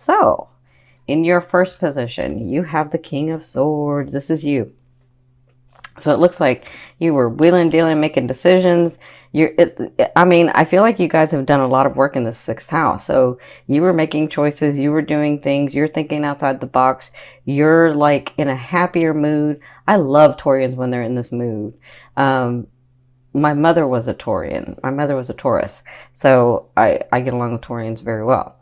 So, in your first position, you have the King of Swords. This is you. So it looks like you were wheeling, dealing, making decisions. I mean, I feel like you guys have done a lot of work in the sixth house. So you were making choices, you were doing things, you're thinking outside the box. You're like in a happier mood. I love Taurians when they're in this mood. My mother was a Taurian. My mother was a Taurus. So I get along with Taurians very well.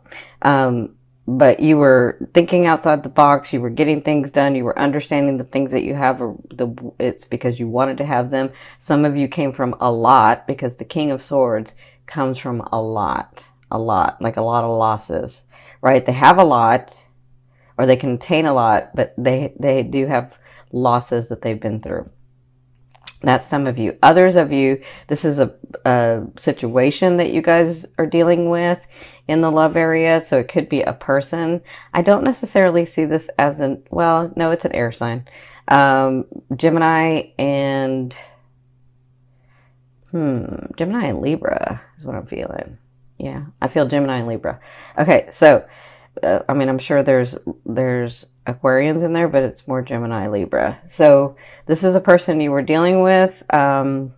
But you were thinking outside the box, you were getting things done, you were understanding the things that you have, it's because you wanted to have them. Some of you came from a lot, because the King of Swords comes from a lot, like a lot of losses, right? They have a lot, or they contain a lot, but they do have losses that they've been through. That's some of you. Others of you, this is a situation that you guys are dealing with in the love area. So it could be a person. I don't necessarily see this as well, no, it's an air sign. Gemini and Libra is what I'm feeling. Yeah, I feel Gemini and Libra. Okay, so I mean, I'm sure there's Aquarians in there, but it's more Gemini, Libra. So this is a person you were dealing with, and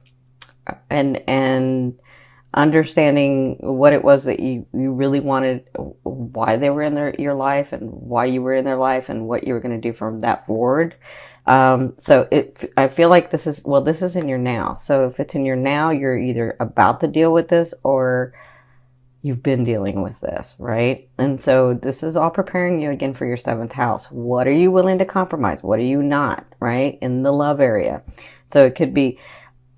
understanding what it was that you really wanted, why they were in your life, and why you were in their life, and what you were going to do from that forward. So I feel like this is in your now. So if it's in your now, you're either about to deal with this, or you've been dealing with this, right? And so this is all preparing you again for your seventh house. What are you willing to compromise? What are you not, right? In the love area. So it could be,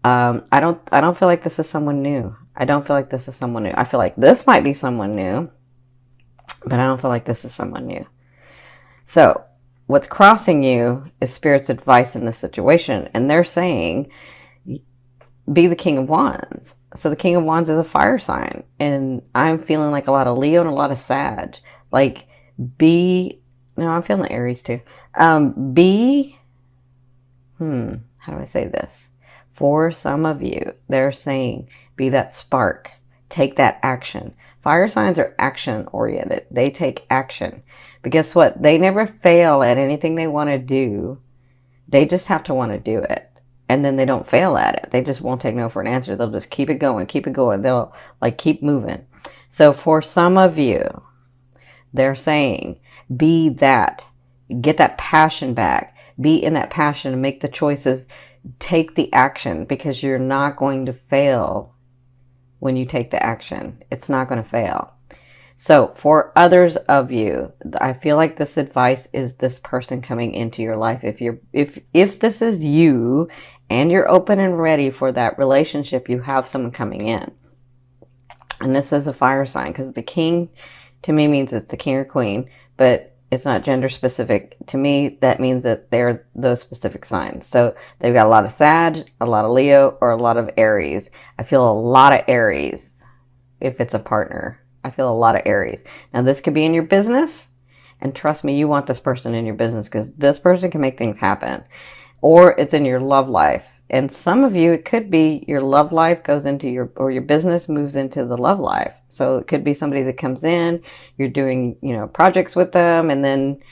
I don't feel like this is someone new. I don't feel like this is someone new. I feel like this might be someone new, but I don't feel like this is someone new. So what's crossing you is Spirit's advice in this situation. And they're saying, be the King of Wands. So the King of Wands is a fire sign. And I'm feeling like a lot of Leo and a lot of Sag. Like, I'm feeling Aries too. How do I say this? For some of you, they're saying, be that spark. Take that action. Fire signs are action oriented. They take action. But guess what? They never fail at anything they want to do. They just have to want to do it. And then they don't fail at it. They just won't take no for an answer. They'll just keep it going, keep it going. They'll like keep moving. So for some of you, they're saying, be that. Get that passion back. Be in that passion and make the choices. Take the action, because you're not going to fail when you take the action. It's not going to fail. So for others of you, I feel like this advice is this person coming into your life. If this is you and you're open and ready for that relationship, you have someone coming in. And this is a fire sign, because the king to me means it's the king or queen, but it's not gender specific. To me, that means that they're those specific signs. So they've got a lot of Sag, a lot of Leo, or a lot of Aries. I feel a lot of Aries if it's a partner. I feel a lot of Aries. Now, this could be in your business. And trust me, you want this person in your business, because this person can make things happen. Or it's in your love life. And some of you, it could be your love life goes into your business moves into the love life. So it could be somebody that comes in, you're doing, projects with them, and then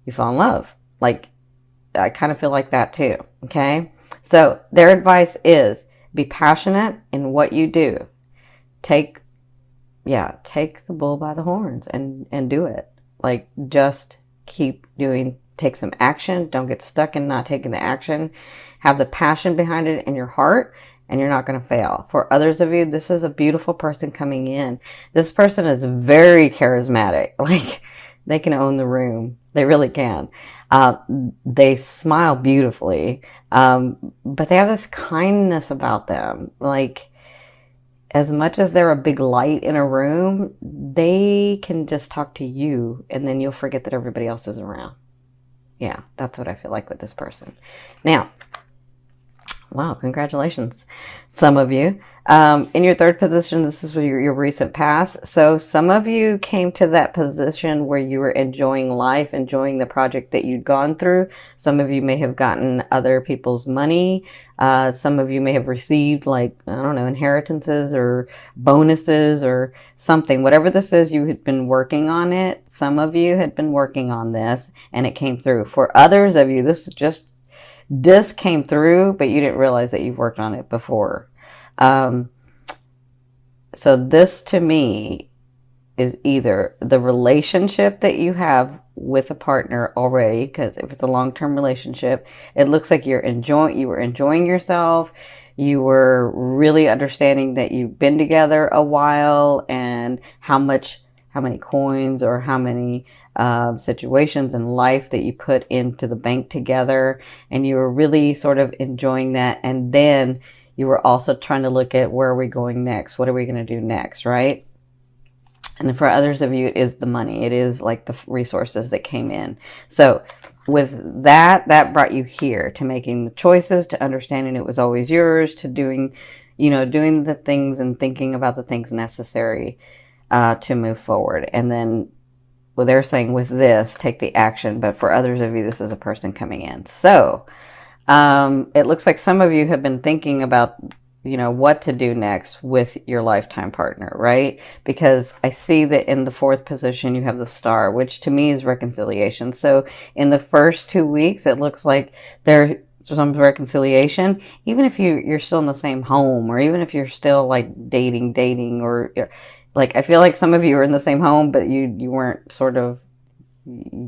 you fall in love. Like, I kind of feel like that too. Okay. So their advice is be passionate in what you do. Take the bull by the horns and do it. Like, just keep doing, take some action. Don't get stuck in not taking the action. Have the passion behind it in your heart, and you're not going to fail. For others of you, this is a beautiful person coming in. This person is very charismatic. Like, they can own the room. They really can. They smile beautifully, but they have this kindness about them. Like, as much as they're a big light in a room, they can just talk to you, and then you'll forget that everybody else is around. Yeah, that's what I feel like with this person. Now, Wow, congratulations, some of you. In your third position, this is your recent past. So some of you came to that position where you were enjoying life, enjoying the project that you'd gone through. Some of you may have gotten other people's money. Some of you may have received, like, I don't know, inheritances or bonuses or something. Whatever this is, you had been working on it. Some of you had been working on this and it came through. For others of you, this came through, but you didn't realize that you've worked on it before. So this to me is either the relationship that you have with a partner already, because if it's a long-term relationship, it looks like you were enjoying yourself. You were really understanding that you've been together a while and how many coins or how many situations in life that you put into the bank together, and you were really sort of enjoying that. And then you were also trying to look at, where are we going next? What are we going to do next, right? And for others of you, it is the money. It is like the resources that came in. So with that brought you here to making the choices, to understanding it was always yours, to doing the things and thinking about the things necessary to move forward. And then, well, they're saying with this, take the action. But for others of you, this is a person coming in. So it looks like some of you have been thinking about, what to do next with your lifetime partner, right? Because I see that in the fourth position, you have the star, which to me is reconciliation. So in the first 2 weeks, it looks like there's some reconciliation, even if you're still in the same home, or even if you're still like dating, or like, I feel like some of you are in the same home, but you weren't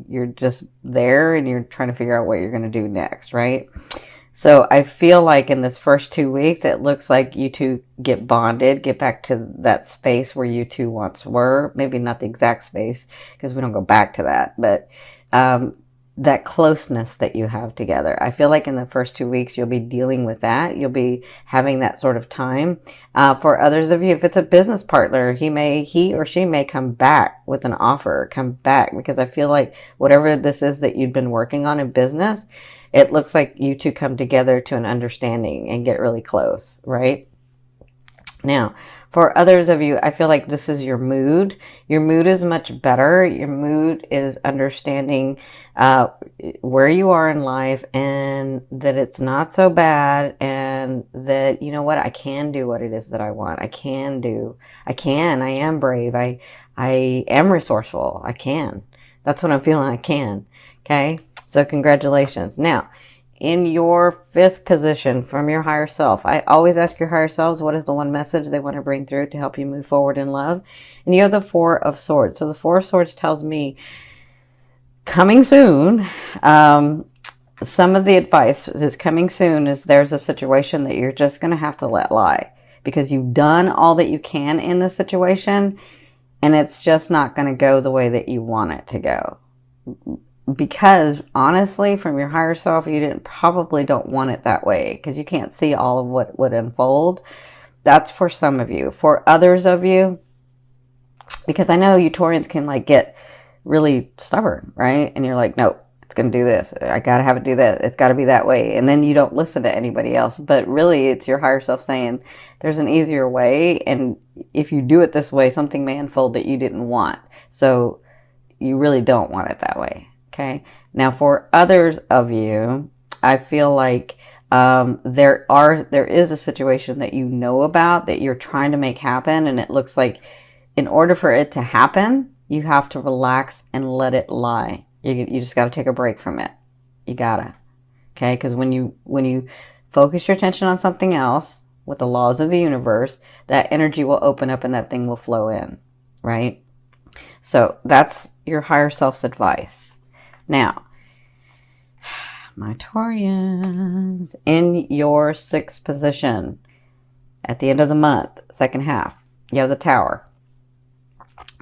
you're just there and you're trying to figure out what you're going to do next, right? So I feel like in this first 2 weeks, it looks like you two get bonded, get back to that space where you two once were. Maybe not the exact space, because we don't go back to that, but that closeness that you have together. I feel like in the first 2 weeks, you'll be dealing with that. You'll be having that sort of time. For others of you, if it's a business partner, he or she may come back with an offer, because I feel like whatever this is that you've been working on in business, it looks like you two come together to an understanding and get really close, right? Now, for others of you, I feel like this is your mood. Your mood is much better. Your mood is understanding where you are in life, and that it's not so bad, and that, you know what, I can do what it is that I want. I am brave. I am resourceful. I can. That's what I'm feeling. I can. Okay. So congratulations. Now, in your fifth position from your higher self, I always ask your higher selves, what is the one message they want to bring through to help you move forward in love? And you have the Four of Swords. So the Four of Swords tells me coming soon. Some of the advice is coming soon is there's a situation that you're just going to have to let lie, because you've done all that you can in this situation, and it's just not going to go the way that you want it to go. Because honestly, from your higher self, you probably don't want it that way, because you can't see all of what would unfold. That's for some of you. For others of you, because I know you Taurians can like get really stubborn, right? And you're like, no, it's going to do this. I got to have it do that. It's got to be that way. And then you don't listen to anybody else. But really, it's your higher self saying there's an easier way. And if you do it this way, something may unfold that you didn't want. So you really don't want it that way. Okay. Now, for others of you, I feel like there is a situation that you know about that you're trying to make happen, and it looks like in order for it to happen, you have to relax and let it lie. You just got to take a break from it. You gotta. Okay, because when you focus your attention on something else with the laws of the universe, that energy will open up and that thing will flow in, right? So that's your higher self's advice. Now, my Taurians, in your sixth position at the end of the month, second half, you have the Tower.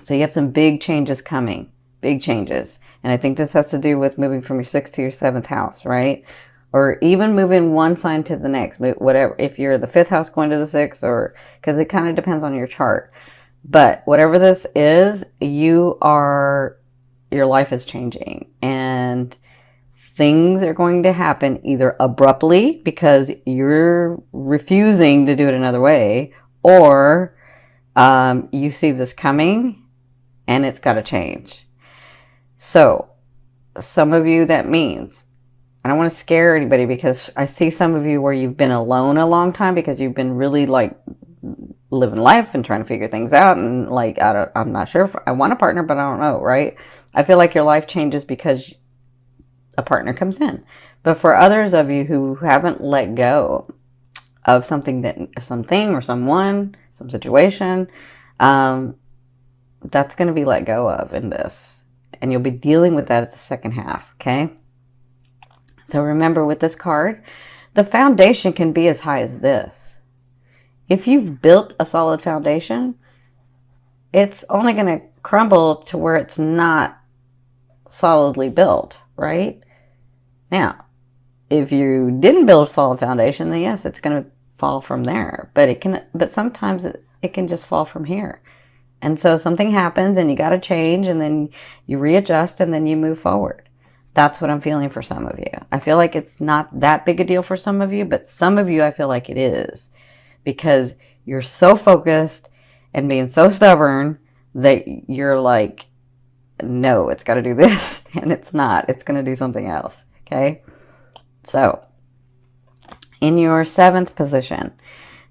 So you have some big changes coming, big changes. And I think this has to do with moving from your sixth to your seventh house, right? Or even moving one sign to the next, whatever. If you're the fifth house going to the sixth, or because it kind of depends on your chart. But whatever this is, your life is changing, and things are going to happen either abruptly because you're refusing to do it another way, or you see this coming and it's got to change. So some of you, that means, I don't want to scare anybody, because I see some of you where you've been alone a long time because you've been really like living life and trying to figure things out, and like I'm not sure if I want a partner, but I don't know, right? I feel like your life changes because a partner comes in. But for others of you who haven't let go of something or someone, some situation, that's going to be let go of in this, and you'll be dealing with that at the second half. Okay, so remember, with this card, the foundation can be as high as this. If you've built a solid foundation, it's only going to crumble to where it's not solidly built, right? Now, if you didn't build a solid foundation, then yes, it's going to fall from there. But sometimes it can just fall from here. And so something happens and you got to change, and then you readjust, and then you move forward. That's what I'm feeling for some of you. I feel like it's not that big a deal for some of you, but some of you I feel like it is, because you're so focused and being so stubborn that you're like, no, it's got to do this, and it's not. It's going to do something else. Okay? So, in your 7th position,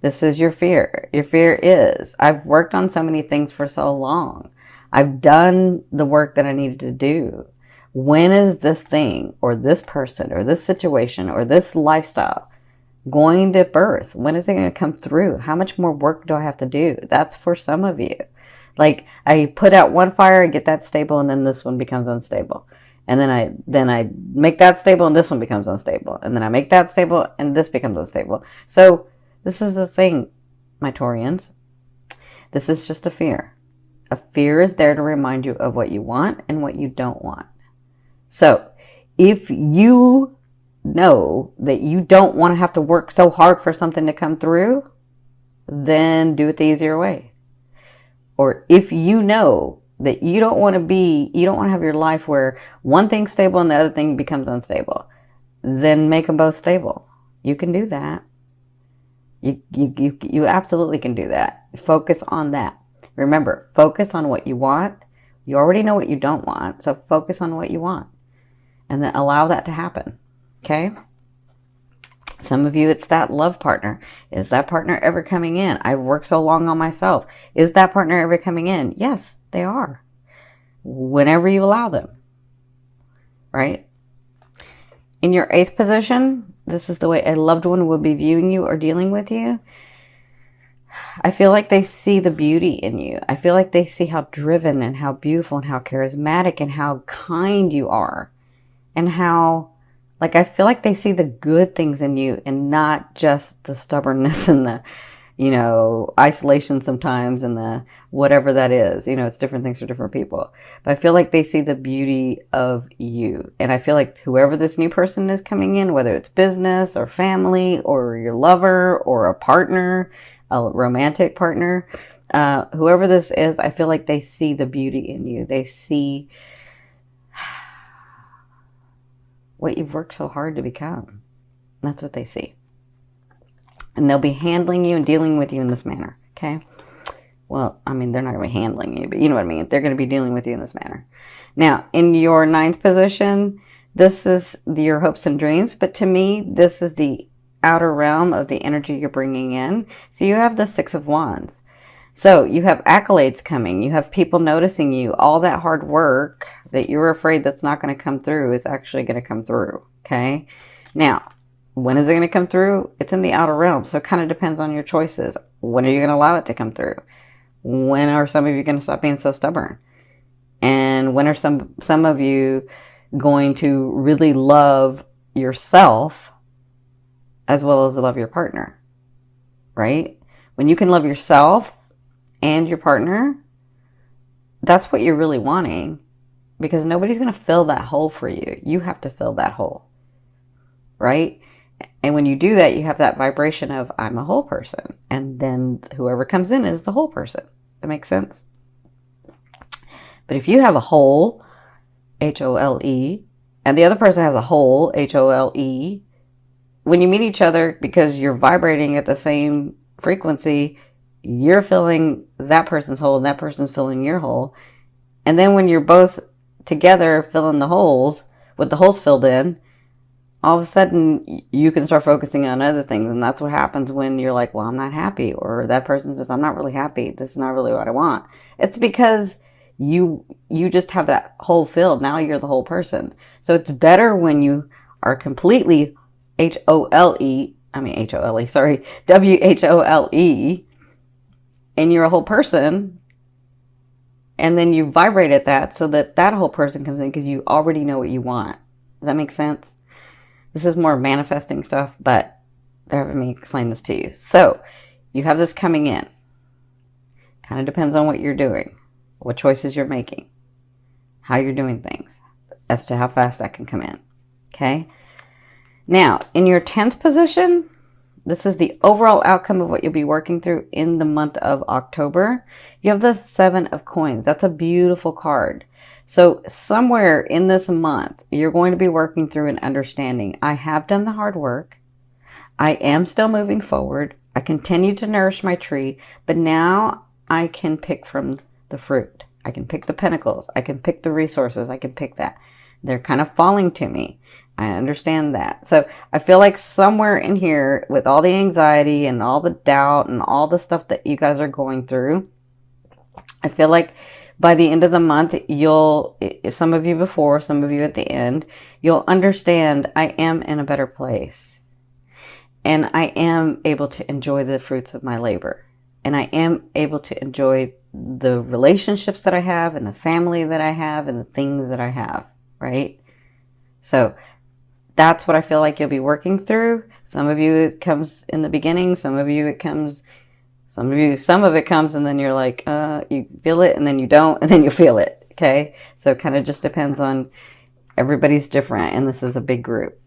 this is your fear. Your fear is, I've worked on so many things for so long. I've done the work that I needed to do. When is this thing or this person or this situation or this lifestyle going to birth? When is it going to come through? How much more work do I have to do? That's for some of you. Like, I put out one fire, I get that stable, and then this one becomes unstable. And then I make that stable and this one becomes unstable. And then I make that stable and this becomes unstable. So this is the thing, my Taurians. This is just a fear. A fear is there to remind you of what you want and what you don't want. So if you know that you don't want to have to work so hard for something to come through, then do it the easier way. Or if you know that you don't want to have your life where one thing's stable and the other thing becomes unstable, then make them both stable. You can do that. You absolutely can do that. Focus on that. Remember, focus on what you want. You already know what you don't want, so focus on what you want. And then allow that to happen. Okay? Some of you, it's that love partner. Is that partner ever coming in? I've worked so long on myself. Is that partner ever coming in? Yes, they are. Whenever you allow them. Right? In your 8th position, this is the way a loved one will be viewing you or dealing with you. I feel like they see the beauty in you. I feel like they see how driven and how beautiful and how charismatic and how kind you are. And how, like, I feel like they see the good things in you and not just the stubbornness and the, isolation sometimes and the whatever that is. It's different things for different people. But I feel like they see the beauty of you. And I feel like whoever this new person is coming in, whether it's business or family or your lover or a partner, a romantic partner, whoever this is, I feel like they see the beauty in you. They see what you've worked so hard to become. That's what they see. And they'll be handling you and dealing with you in this manner, okay? Well, I mean, they're not going to be handling you, but you know what I mean. They're going to be dealing with you in this manner. Now, in your 9th position, this is your hopes and dreams, but to me, this is the outer realm of the energy you're bringing in. So you have the 6 of Wands. So you have accolades coming. You have people noticing you. All that hard work that you were afraid that's not going to come through is actually going to come through. Okay. Now, when is it going to come through? It's in the outer realm. So it kind of depends on your choices. When are you going to allow it to come through? When are some of you going to stop being so stubborn? And when are some of you going to really love yourself as well as love your partner? Right? When you can love yourself and your partner, that's what you're really wanting, because nobody's going to fill that hole for you. You have to fill that hole, right? And when you do that, you have that vibration of, I'm a whole person. And then whoever comes in is the whole person. That makes sense? But if you have a hole, H-O-L-E, and the other person has a hole, HOLE. When you meet each other, because you're vibrating at the same frequency, you're filling that person's hole and that person's filling your hole. And then when you're both together filling the holes, with the holes filled in, all of a sudden you can start focusing on other things. And that's what happens when you're like, well, I'm not happy. Or that person says, I'm not really happy. This is not really what I want. It's because you just have that hole filled. Now you're the whole person. So it's better when you are completely sorry, WHOLE, and you're a whole person, and then you vibrate at that so that that whole person comes in because you already know what you want. Does that make sense? This is more manifesting stuff, but they're having me explain this to you. So you have this coming in. Kind of depends on what you're doing, what choices you're making, how you're doing things, as to how fast that can come in. Okay? Now, in your 10th position, this is the overall outcome of what you'll be working through in the month of October. You have the 7 of Coins. That's a beautiful card. So somewhere in this month, you're going to be working through an understanding. I have done the hard work. I am still moving forward. I continue to nourish my tree, but now I can pick from the fruit. I can pick the pentacles. I can pick the resources. I can pick that. They're kind of falling to me. I understand that. So I feel like somewhere in here, with all the anxiety and all the doubt and all the stuff that you guys are going through, I feel like by the end of the month, some of you before, some of you at the end, you'll understand I am in a better place. And I am able to enjoy the fruits of my labor. And I am able to enjoy the relationships that I have and the family that I have and the things that I have, right? So that's what I feel like you'll be working through. Some of you, it comes in the beginning. Some of it comes and then you're like, you feel it and then you don't, and then you feel it. Okay. So it kind of just depends on, everybody's different, and this is a big group.